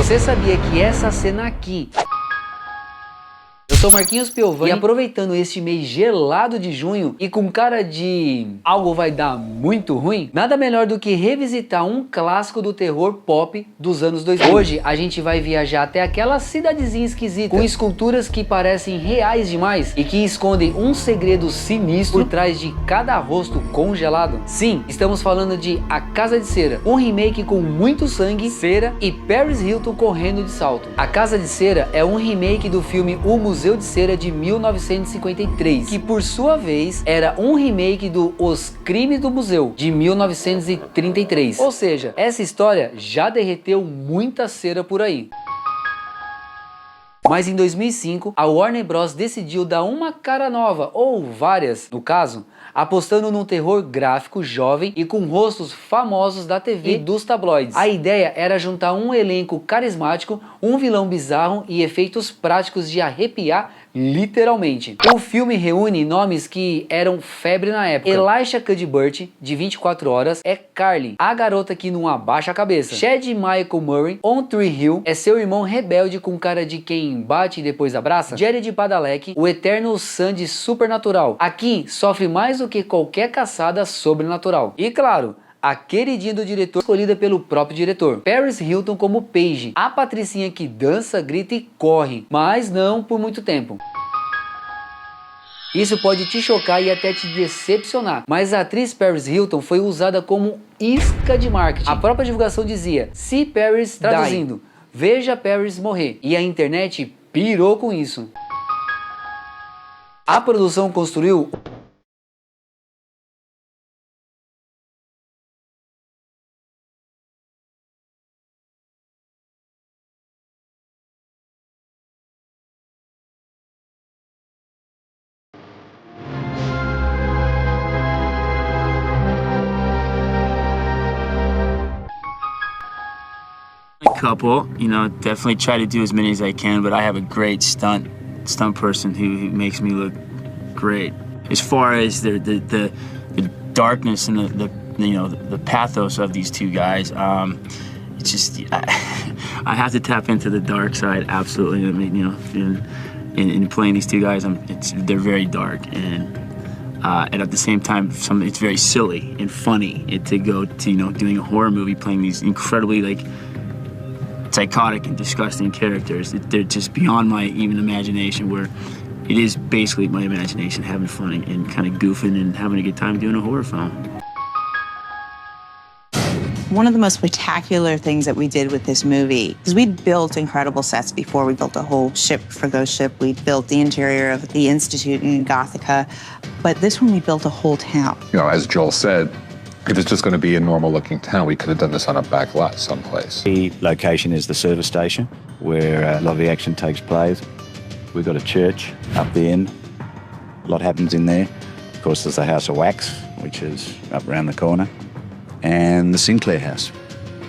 Você sabia que essa cena aqui... Eu sou Marquinhos Piovani e aproveitando este mês gelado de junho e com cara de algo vai dar muito ruim, nada melhor do que revisitar um clássico do terror pop dos anos 2000. Hoje a gente vai viajar até aquela cidadezinha esquisita com esculturas que parecem reais demais e que escondem um segredo sinistro por trás de cada rosto congelado. Sim, estamos falando de A Casa de Cera, um remake com muito sangue, cera e Paris Hilton correndo de salto. A Casa de Cera é um remake do filme O Museu de Cera de 1953, que por sua vez era um remake do Os Crimes do Museu de 1933. Ou seja, essa história já derreteu muita cera por aí. Mas em 2005, a Warner Bros. Decidiu dar uma cara nova, ou várias no caso, apostando num terror gráfico jovem e com rostos famosos da TV e dos tabloides. A ideia era juntar um elenco carismático, um vilão bizarro e efeitos práticos de arrepiar literalmente. O filme reúne nomes que eram febre na época. Elisha Cuthbert, de 24 horas, é Carly, a garota que não abaixa a cabeça. Chad Michael Murray, On Tree Hill, é seu irmão rebelde com cara de quem bate e depois abraça. Jared Padalecki, o eterno Sandy supernatural. Aqui sofre mais do que qualquer caçada sobrenatural. E claro, a queridinha do diretor, escolhida pelo próprio diretor. Paris Hilton como Paige, a patricinha que dança, grita e corre, mas não por muito tempo. Isso pode te chocar e até te decepcionar, mas a atriz Paris Hilton foi usada como isca de marketing. A própria divulgação dizia, "See Paris die", traduzindo, "Veja Paris morrer", e a internet pirou com isso. A produção construiu couple, you know, definitely try to do as many as I can, but I have a great stunt person who makes me look great. As far as the darkness and the you know, the pathos of these two guys, it's just I have to tap into the dark side absolutely. I mean, you know, in playing these two guys, they're very dark and at the same time, it's very silly and funny to go to, you know, doing a horror movie, playing these incredibly like psychotic and disgusting characters. They're just beyond my even imagination, where it is basically my imagination having fun and kind of goofing and having a good time doing a horror film. One of the most spectacular things that we did with this movie is we'd built incredible sets before. We built a whole ship for Ghost Ship. We built the interior of the Institute in Gothica. But this one, we built a whole town. You know, as Joel said, if it's just going to be a normal-looking town, we could have done this on a back lot someplace. The location is the service station, where a lot of the action takes place. We've got a church up the end. A lot happens in there. Of course, there's the House of Wax, which is up around the corner, and the Sinclair House.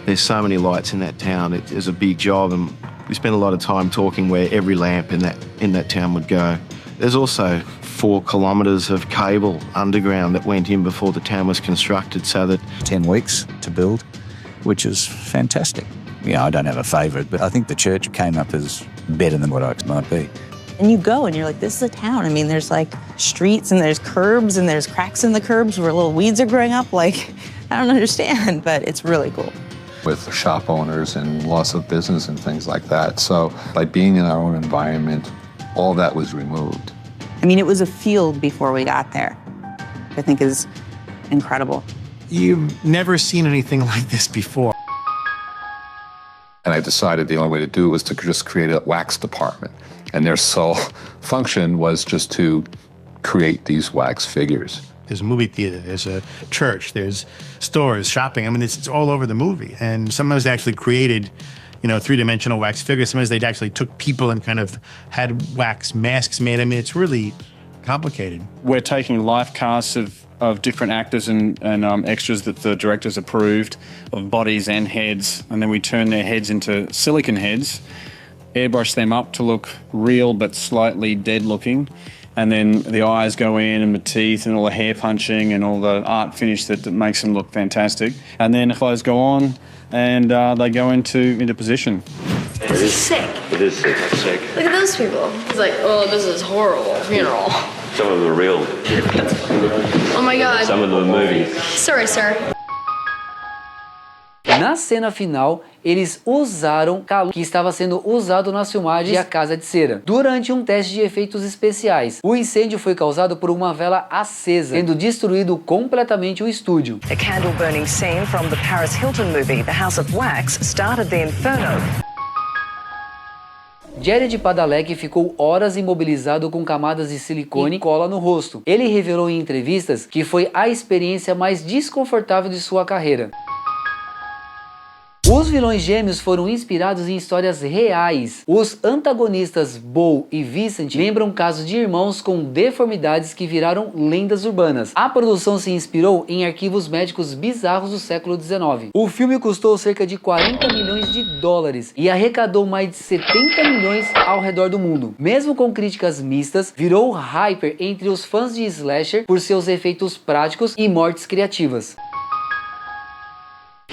There's so many lights in that town. It is a big job, and we spent a lot of time talking where every lamp in that town would go. There's also 4 kilometres of cable underground that went in before the town was constructed, so that 10 weeks to build, which is fantastic. You know, I don't have a favourite, but I think the church came up as better than what I might be. And you go and you're like, this is a town. I mean, there's like streets and there's curbs and there's cracks in the curbs where little weeds are growing up. Like, I don't understand, but it's really cool. With shop owners and loss of business and things like that. So by being in our own environment, all that was removed. I mean, it was a field before we got there, I think is incredible. You've never seen anything like this before. And I decided the only way to do it was to just create a wax department. And their sole function was just to create these wax figures. There's a movie theater, there's a church, there's stores, shopping. I mean, it's all over the movie. And sometimes they actually created, you know, 3-dimensional wax figures. Sometimes they actually took people and kind of had wax masks made. I mean, it's really complicated. We're taking life casts of different actors and extras that the directors approved, of bodies and heads, and then we turn their heads into silicone heads, airbrush them up to look real but slightly dead looking, and then the eyes go in and the teeth and all the hair punching and all the art finish that makes them look fantastic. And then the clothes go on and they go into position. This is sick. It is sick. It's sick. Look at those people. He's like, oh, this is horrible funeral. Some of them are real. Oh my God. Some of them are movies. Sorry, sir. Na cena final, eles usaram calor que estava sendo usado nas filmagens de A Casa de Cera. Durante um teste de efeitos especiais, o incêndio foi causado por uma vela acesa, tendo destruído completamente o estúdio. A candle-burning scene from the Paris Hilton movie, The House of Wax, started the inferno. Jared Padalecki ficou horas imobilizado com camadas de silicone e cola no rosto. Ele revelou em entrevistas que foi a experiência mais desconfortável de sua carreira. Os vilões gêmeos foram inspirados em histórias reais. Os antagonistas Bo e Vincent lembram casos de irmãos com deformidades que viraram lendas urbanas. A produção se inspirou em arquivos médicos bizarros do século XIX. O filme custou cerca de 40 milhões de dólares e arrecadou mais de 70 milhões ao redor do mundo. Mesmo com críticas mistas, virou hype entre os fãs de slasher por seus efeitos práticos e mortes criativas.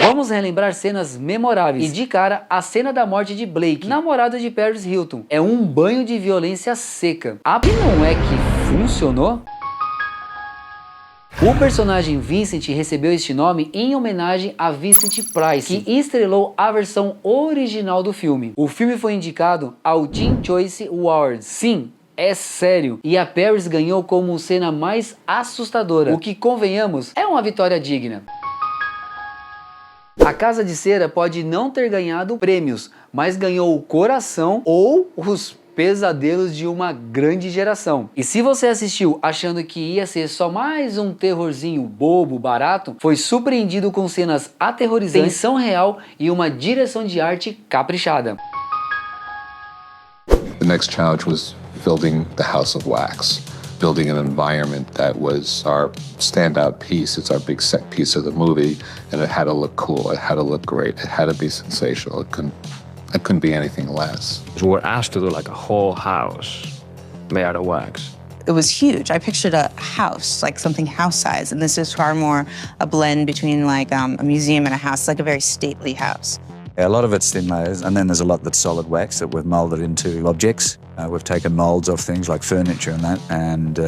Vamos relembrar cenas memoráveis. E de cara, a cena da morte de Blake, namorada de Paris Hilton. É um banho de violência seca. E não é que funcionou? O personagem Vincent recebeu este nome em homenagem a Vincent Price, que estrelou a versão original do filme. O filme foi indicado ao Teen Choice Awards. Sim, é sério. E a Paris ganhou como cena mais assustadora, o que, convenhamos, é uma vitória digna. A Casa de Cera pode não ter ganhado prêmios, mas ganhou o coração ou os pesadelos de uma grande geração. E se você assistiu achando que ia ser só mais um terrorzinho bobo, barato, foi surpreendido com cenas aterrorizantes, tensão real e uma direção de arte caprichada. The next challenge was building the House of Wax. Building an environment that was our standout piece. It's our big set piece of the movie, and it had to look cool. It had to look great. It had to be sensational. It couldn't be anything less. We were asked to do like a whole house made out of wax. It was huge. I pictured a house, like something house-sized, and this is far more a blend between like a museum and a house, like a very stately house. A lot of it's thin layers, and then there's a lot that's solid wax that we've moulded into objects. We've taken moulds of things like furniture and that, and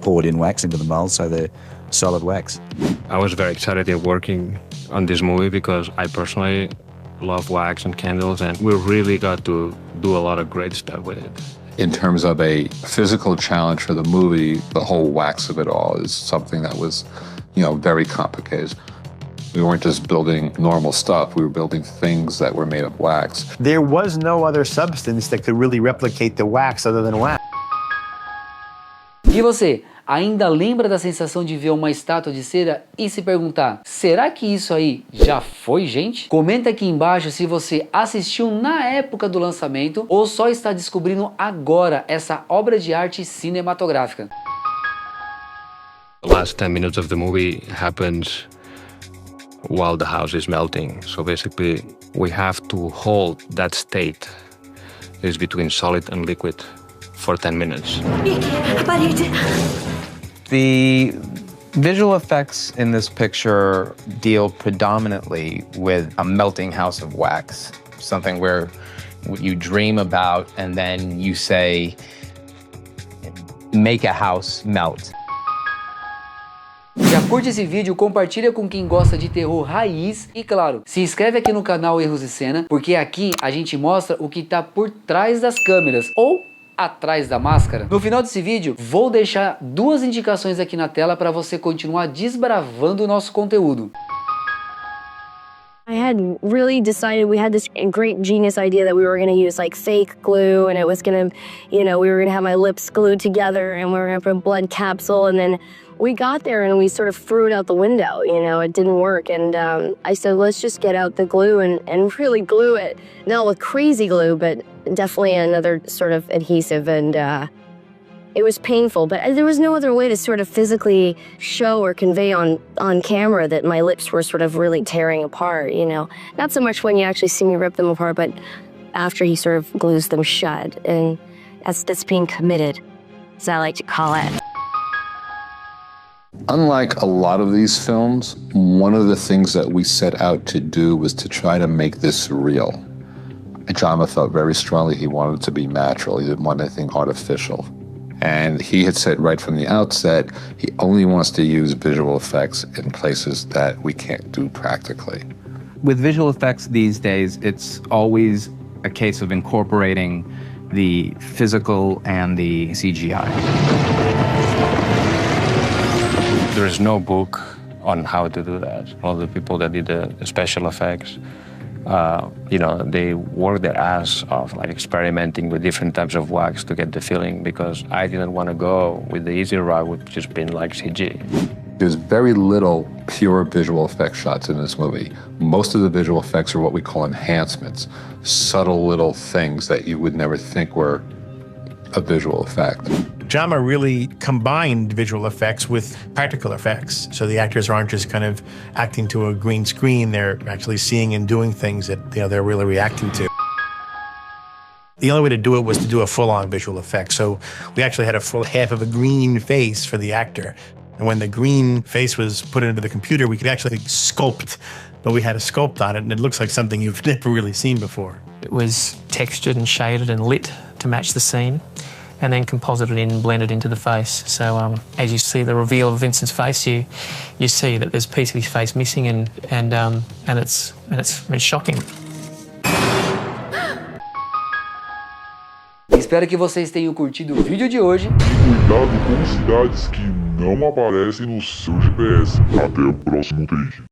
poured in wax into the moulds, so they're solid wax. I was very excited in working on this movie because I personally love wax and candles, and we really got to do a lot of great stuff with it. In terms of a physical challenge for the movie, the whole wax of it all is something that was, very complicated. We weren't just building normal stuff, we were building things that were made of wax. There was no other substance that could really replicate the wax other than wax. E você, ainda lembra da sensação de ver uma estátua de cera e se perguntar, será que isso aí já foi gente? Comenta aqui embaixo se você assistiu na época do lançamento ou só está descobrindo agora essa obra de arte cinematográfica. The last 10 minutes of the movie happens while the house is melting. So basically, we have to hold that state is between solid and liquid for 10 minutes. The visual effects in this picture deal predominantly with a melting house of wax, something where you dream about and then you say, make a house melt. Já curte esse vídeo, compartilha com quem gosta de terror raiz e, claro, se inscreve aqui no canal Erros de Cena, porque aqui a gente mostra o que tá por trás das câmeras ou atrás da máscara. No final desse vídeo, vou deixar duas indicações aqui na tela para você continuar desbravando o nosso conteúdo. I had really decided, we had this great genius idea that we were going to use like fake glue, and it was going to, we were going to have my lips glued together and we were going to put a blood capsule, and then we got there and we sort of threw it out the window, it didn't work. And I said, let's just get out the glue and really glue it. Not with crazy glue, but definitely another sort of adhesive. And it was painful, but there was no other way to sort of physically show or convey on camera that my lips were sort of really tearing apart, Not so much when you actually see me rip them apart, but after he sort of glues them shut. And that's being committed, as I like to call it. Unlike a lot of these films, one of the things that we set out to do was to try to make this real. Jama felt very strongly he wanted it to be natural. He didn't want anything artificial. And he had said right from the outset, he only wants to use visual effects in places that we can't do practically. With visual effects these days, it's always a case of incorporating the physical and the CGI. There is no book on how to do that. All the people that did the special effects, they worked their ass off, like experimenting with different types of wax to get the feeling, because I didn't want to go with the easy route, which just been like CG. There's very little pure visual effects shots in this movie. Most of the visual effects are what we call enhancements, subtle little things that you would never think were a visual effect. Jama really combined visual effects with practical effects. So the actors aren't just kind of acting to a green screen, they're actually seeing and doing things that they're really reacting to. The only way to do it was to do a full-on visual effect. So we actually had a full half of a green face for the actor. And when the green face was put into the computer, we could actually sculpt, but we had a sculpt on it, and it looks like something you've never really seen before. It was textured and shaded and lit to match the scene, and then composited in and blended into the face. So as you see the reveal of Vincent's face, you see that there's a piece of his face missing, and it's shocking. Espero que vocês tenham curtido o vídeo de hoje. Cuidado com cidades que não aparecem no seu GPS. Até o próximo take.